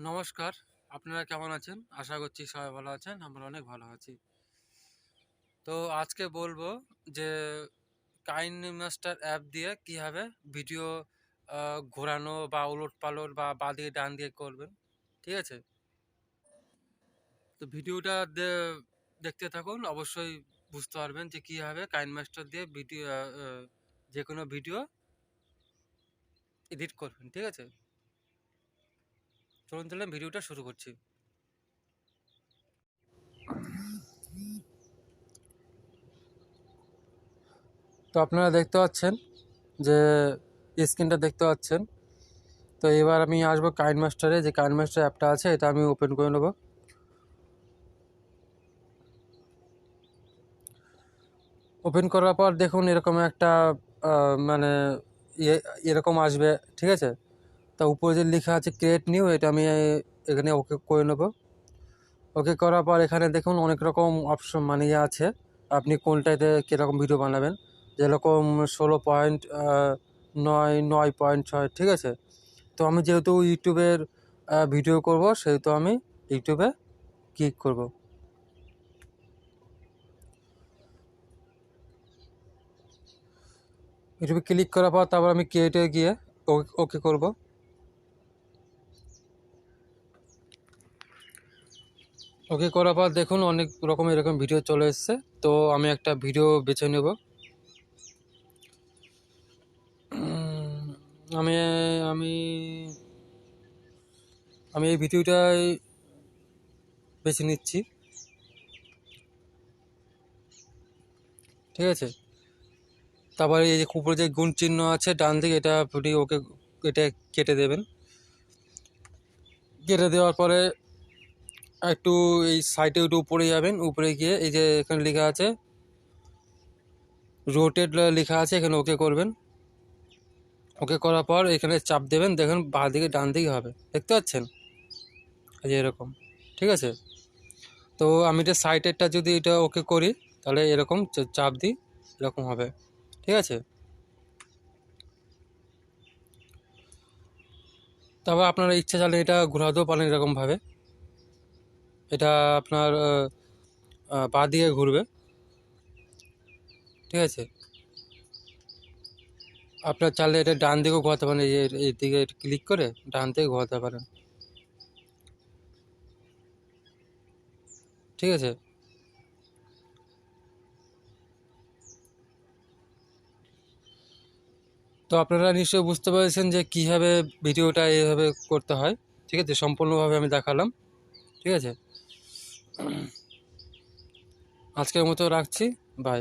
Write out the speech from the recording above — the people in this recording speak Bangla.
নমস্কার। আপনারা কেমন আছেন? আশা করছি সবাই ভালো আছেন। আমরা অনেক ভালো আছি। তো আজকে বলবো যে কাইনমাস্টার অ্যাপ দিয়ে কিভাবে ভিডিও ঘোরানো বা ওলটপালট বা বাঁ দিকে ডান দিকে করবেন। ঠিক আছে? তো ভিডিওটা দেখতে থাকুন। অবশ্যই বুঝতে পারবেন যে কিভাবে কাইনমাস্টার দিয়ে ভিডিও যেকোনো ভিডিও এডিট করবেন। ঠিক আছে? চলুন তাহলে ভিডিওটা শুরু করছি। তো আপনারা দেখতে পাচ্ছেন যে স্ক্রিনটা দেখতে পাচ্ছেন। তো এবার আমি আসবো কাইনমাস্টারে, যে কাইনমাস্টার অ্যাপটা আছে এটা আমি ওপেন করে নেব। ওপেন করার পর দেখুন এরকম একটা মানে ইয়ে এরকম আসবে। ঠিক আছে? তা উপরে যে লেখা আছে ক্রিয়েট নিউ, এটা আমি এখানে ওকে করে নেব। ওকে করার পর এখানে দেখুন অনেক রকম অপশন মানে ইয়ে আছে, আপনি কোনটাতে কীরকম ভিডিও বানাবেন। যেরকম 16.9.6। ঠিক আছে? তো আমি যেহেতু ইউটিউবের ভিডিও করব, সেহেতু আমি ইউটিউবে ক্লিক করব। ইউটিউবে ক্লিক করার পর তারপর আমি ক্রিয়েটে গিয়ে ওকে করব। ওকে করার পর দেখুন অনেক রকম এরকম ভিডিও চলে এসছে। তো আমি একটা ভিডিও বেছে নেব। আমি আমি আমি এই ভিডিওটাই বেছে নিচ্ছি। ঠিক আছে? তারপরে এই যে উপরে যে গুণ চিহ্ন আছে ডান দিকে, এটা আপনি ওকে এটা কেটে দেবেন। কেটে দেওয়ার পরে একটু এই সাইডে একটু উপরে যাবেন। উপরে গিয়ে এই যে এখানে লেখা আছে রোটেট লেখা আছে, এখানে ওকে করবেন। ওকে করার পর এখানে চাপ দেবেন, দেখুন বাঁ দিকে ডান দিকে হবে, দেখতে পাচ্ছেন এই যে এরকম। ঠিক আছে? তো আমি এটা সাইডেরটা যদি এটা ওকে করি, তাহলে এরকম চাপ দিই, এরকম হবে। ঠিক আছে? তারপর আপনারা ইচ্ছা চাইলে এটা ঘোরাতেও পারেন এরকমভাবে। এটা আপনার বাঁ দিকে ঘুরবে। ঠিক আছে? আপনার চাইলে এটা ডান দিকেও ঘোরাতে পারেন, এই যে এই দিকে ক্লিক করে ডান দিকে ঘোরাতে পারেন। ঠিক আছে? তো আপনারা নিশ্চয়ই বুঝতে পেরেছেন যে কীভাবে ভিডিওটা এইভাবে করতে হয়। ঠিক আছে? সম্পূর্ণভাবে আমি দেখালাম। ঠিক আছে? আজকের মতো রাখছি। বাই।